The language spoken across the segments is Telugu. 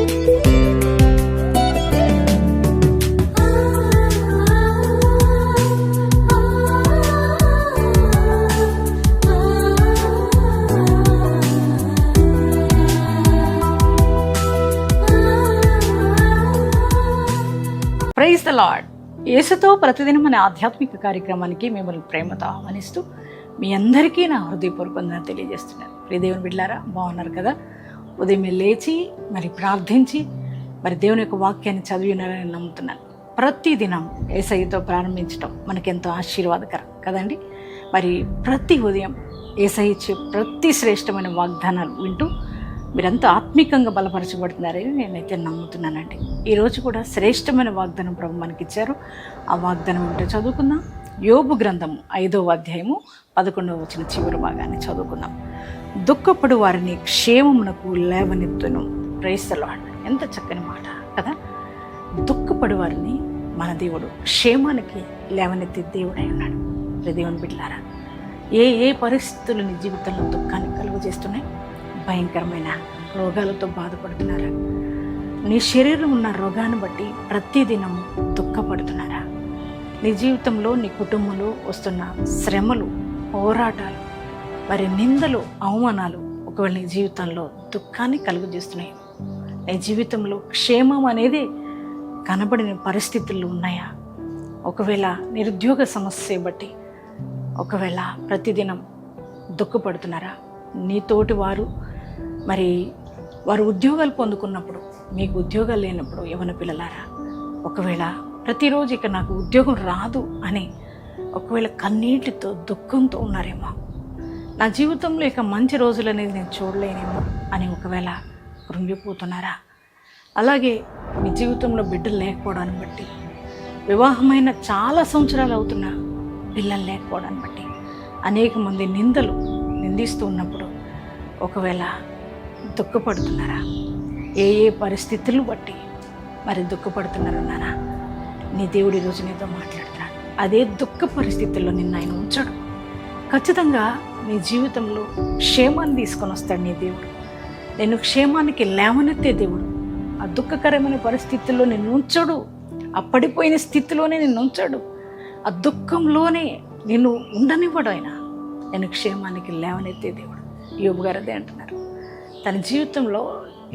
Praise the lord. యేసుతో ప్రతిదినం అనే ఆధ్యాత్మిక కార్యక్రమానికి మిమ్మల్ని ప్రేమతో ఆహ్వానిస్తూ మీ అందరికీ నా హృదయపూర్వకంగా తెలియజేస్తున్నాను. ప్రియ దేవుని బిడ్డలారా, బాగున్నారు కదా? ఉదయం లేచి మరి ప్రార్థించి మరి దేవుని యొక్క వాక్యాన్ని చదివి ఉన్నారని నమ్ముతున్నాను. ప్రతిదినం యేసయ్యతో ప్రారంభించడం మనకెంతో ఆశీర్వాదకరం కదండి. మరి ప్రతి ఉదయం యేసయ్య ఇచ్చే ప్రతి శ్రేష్టమైన వాగ్దానాలు వింటూ మీరంతా ఆత్మీకంగా బలపరచబడుతున్నారని నేనైతే నమ్ముతున్నానండి. ఈరోజు కూడా శ్రేష్టమైన వాగ్దానం ప్రభు మనకిచ్చారు. ఆ వాగ్దానం ఏంటో చదువుకుందాం. యోబు గ్రంథము 5వ అధ్యాయము 11వ వచనం చివరి భాగాన్ని చదువుకుందాం. దుఃఖపడు వారిని క్షేమమునకు లేవనెత్తును. Praise the lord. ఎంత చక్కని మాట కదా. దుఃఖపడు వారిని మన దేవుడు క్షేమానికి లేవనెత్తే దేవుడై ఉన్నాడు. దేవుని బిడ్డలారా, ఏ పరిస్థితులు నీ జీవితంలో దుఃఖాన్ని కలుగజేస్తున్నాయి? భయంకరమైన రోగాలతో బాధపడుతున్నారా? నీ శరీరం ఉన్న రోగాన్ని బట్టి ప్రతిదినం దుఃఖపడుతున్నారా? నీ జీవితంలో నీ కుటుంబంలో వస్తున్న శ్రమలు, పోరాటాలు, మరి నిందలు, అవమానాలు ఒకవేళ నీ జీవితంలో దుఃఖాన్ని కలుగజేస్తున్నాయి. నీ జీవితంలో క్షేమం అనేది కనబడిన పరిస్థితులు ఉన్నాయా? ఒకవేళ నిరుద్యోగ సమస్య బట్టి ఒకవేళ ప్రతిదినం దుఃఖపడుతున్నారా? నీతోటి వారు మరి వారు ఉద్యోగాలు పొందుకున్నప్పుడు మీకు ఉద్యోగాలు లేనప్పుడు యవ్వన పిల్లలారా, ఒకవేళ ప్రతిరోజు ఇక నాకు ఉద్యోగం రాదు అని ఒకవేళ కన్నీటితో దుఃఖంతో ఉన్నారేమో, నా జీవితంలో ఇక మంచి రోజులు అనేది నేను చూడలేనేమో అని ఒకవేళ కృంగిపోతున్నారా? అలాగే మీ జీవితంలో బిడ్డలు లేకపోవడాన్ని బట్టి, వివాహమైన చాలా సంవత్సరాలు అవుతున్నా పిల్లలు లేకపోవడాన్ని బట్టి అనేక మంది నిందిస్తూ ఉన్నప్పుడు ఒకవేళ దుఃఖపడుతున్నారా? ఏ పరిస్థితులు బట్టి మరి దుఃఖపడుతున్నారు నానా? నీ దేవుడు ఈరోజు నీతో మాట్లాడుతున్నాడు. అదే దుఃఖ పరిస్థితుల్లో నిన్ను ఆయన ఉంచడు. ఖచ్చితంగా నీ జీవితంలో క్షేమాన్ని తీసుకొని వస్తాడు నీ దేవుడు. నేను క్షేమానికి లేవనెత్తే దేవుడు. ఆ దుఃఖకరమైన పరిస్థితుల్లో నిన్ను ఉంచడు. ఆ పడిపోయిన స్థితిలోనే నిన్ను ఉంచడు. ఆ దుఃఖంలోనే నిన్ను ఉండనివ్వడు. ఆయన నేను క్షేమానికి లేవనెత్తే దేవుడు. యోబు గారు అదే అంటున్నారు. తన జీవితంలో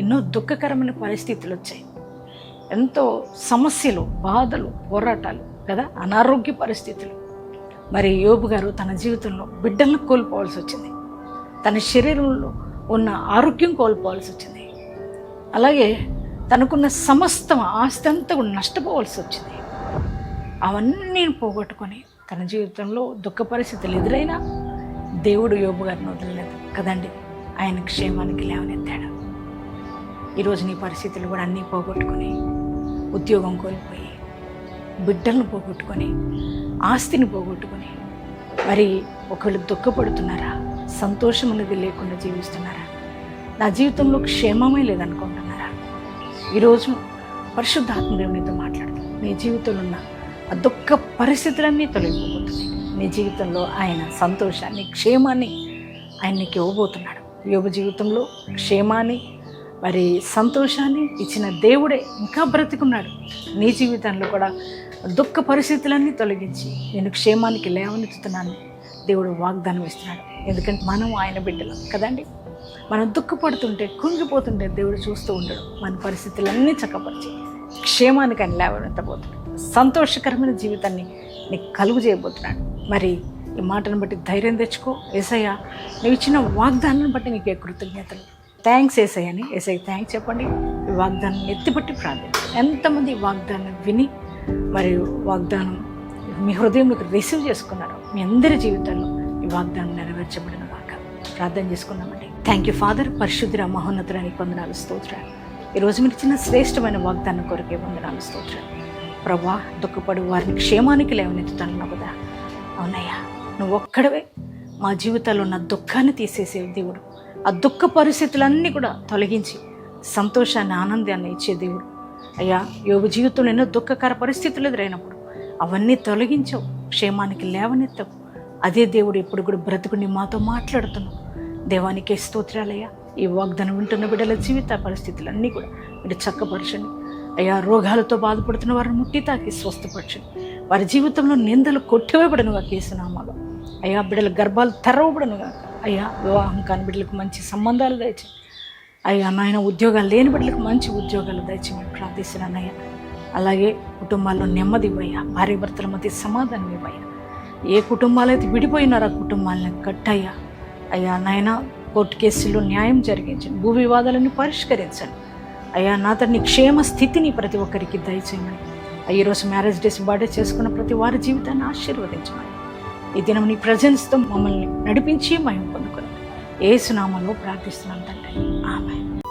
ఎన్నో దుఃఖకరమైన పరిస్థితులు వచ్చాయి, ఎంతో సమస్యలు, బాధలు, పోరాటాలు కదా, అనారోగ్య పరిస్థితులు. మరి యోబు గారు తన జీవితంలో బిడ్డలను కోల్పోవాల్సి వచ్చింది. తన శరీరంలో ఉన్న ఆరోగ్యం కోల్పోవాల్సి వచ్చింది. అలాగే తనకున్న సమస్త ఆస్తి అంతా కూడా నష్టపోవాల్సి వచ్చింది. అవన్నీ పోగొట్టుకొని తన జీవితంలో దుఃఖ పరిస్థితులు ఎదురైనా దేవుడు యోబు గారిని వదలలేదు కదండి. ఆయన క్షేమానికి లేవనెత్తాడు. ఈరోజు నీ పరిస్థితులు కూడా అన్నీ పోగొట్టుకొని, ఉద్యోగం కోల్పోయి, బిడ్డలను పోగొట్టుకొని, ఆస్తిని పోగొట్టుకొని మరి ఒకళ్ళు దుఃఖపడుతున్నారా? సంతోషం అనేది లేకుండా జీవిస్తున్నారా? నా జీవితంలో క్షేమమే లేదనుకుంటున్నారా? ఈరోజు పరిశుద్ధాత్మ దేవునితో మాట్లాడుతూ నీ జీవితంలో ఉన్న ఆ దుఃఖ పరిస్థితులన్నీ తొలగిపోతున్నాయి. నీ జీవితంలో ఆయన సంతోషాన్ని, క్షేమాన్ని ఆయన నీకు ఇవ్వబోతున్నాడు. యోబు జీవితంలో క్షేమాన్ని మరి సంతోషాన్ని ఇచ్చిన దేవుడే ఇంకా బ్రతికున్నాడు. నీ జీవితంలో కూడా దుఃఖ పరిస్థితులన్నీ తొలగించి నేను క్షేమానికి లేవనెత్తుతున్నాను దేవుడు వాగ్దానం ఇస్తున్నాడు. ఎందుకంటే మనం ఆయన బిడ్డలం కదండి. మనం దుఃఖపడుతుంటే, కుంగిపోతుంటే దేవుడు చూస్తూ ఉండడు. మన పరిస్థితులన్నీ చక్కపరిచి క్షేమానికి ఆయన లేవనెత్తబోతున్నాడు. సంతోషకరమైన జీవితాన్ని నీకు కలుగు చేయబోతున్నాడు. మరి ఈ మాటను బట్టి ధైర్యం తెచ్చుకో. యేసయ్య నువ్వు ఇచ్చిన వాగ్దానాన్ని బట్టి నీకే కృతజ్ఞతలు. థ్యాంక్స్ యేసయ్య అని యేసయ్య థ్యాంక్స్ చెప్పండి. ఈ వాగ్దానాన్ని ఎత్తిపట్టి ప్రార్థించండి. ఎంతమంది ఈ వాగ్దానం విని మరియు వాగ్దానం మీ హృదయంలోకి రిసీవ్ చేసుకున్నారు, మీ అందరి జీవితాల్లో ఈ వాగ్దానం నెరవేర్చబడిన వాక ప్రార్థన చేసుకుందామండి. Thank you father. పరిశుద్ధుర మహోన్నతురానికి వందనాలు, స్తోత్రాలు. ఈరోజు మీరు ఇచ్చిన శ్రేష్టమైన వాగ్దానం కొరకే వందనాలు, స్తోత్రాలు. ప్రభా, దుఃఖపడు వారిని క్షేమానికి లేవనెత్తుతాను కదా. అవునయ్యా, నువ్వు ఒక్కడవే మా జీవితాల్లో ఉన్న దుఃఖాన్ని తీసేసే దేవుడు. ఆ దుఃఖ పరిస్థితులన్నీ కూడా తొలగించి సంతోషాన్ని, ఆనందాన్ని ఇచ్చే దేవుడు. అయ్యా, యోబు జీవితంలో ఎన్నో దుఃఖకర పరిస్థితులు ఎదురైనప్పుడు అవన్నీ తొలగించవు, క్షేమానికి లేవనెత్తవు. అదే దేవుడు ఇప్పుడు కూడా బ్రతుకుని మాతో మాట్లాడుతున్నావు. దేవానికే స్తోత్రాలయ్యా. ఈ వాగ్దానం వింటున్న బిడ్డల జీవిత పరిస్థితులన్నీ కూడా మీరు చక్కపరచండి అయ్యా. రోగాలతో బాధపడుతున్న వారిని ముట్టి తాకి స్వస్థపరచండి. వారి జీవితంలో నిందలు కొట్టివేయబడనుగా కేసునామాలో అయ్యా. బిడ్డల గర్భాలు తెరవబడనుగా అయ్యా. వివాహం కాని బిడ్డలకు మంచి సంబంధాలు దయచేయండి అయ్యా. నాయన ఉద్యోగాలు లేని బిడ్డలకు మంచి ఉద్యోగాలు దయచేయమని ప్రార్థిస్తున్నానయ్యా. అలాగే కుటుంబాల్లో నెమ్మది ఇవ్వయ్యా. భార్య భర్తల మధ్య సమాధానం ఇవ్వయ్యా. ఏ కుటుంబాలు అయితే విడిపోయినారో ఆ కుటుంబాలను కట్టయ్యా. అయ్యా నాయన కోర్టు కేసుల్లో న్యాయం జరిగించండి. భూ వివాదాలను పరిష్కరించండి అయ్యా. నా తండ్రి క్షేమ స్థితిని ప్రతి ఒక్కరికి దయచేయమని. ఈరోజు మ్యారేజ్ డేస్ బర్త్డే చేసుకున్న ప్రతి వారి జీవితాన్ని ఆశీర్వదించమని. ఈ దినం నీ ప్రజెన్స్తో మమ్మల్ని నడిపించి మహిమ పొందుకొని యేసు నామములో ప్రార్థిస్తున్నాను తండ్రి. ఆమేన్.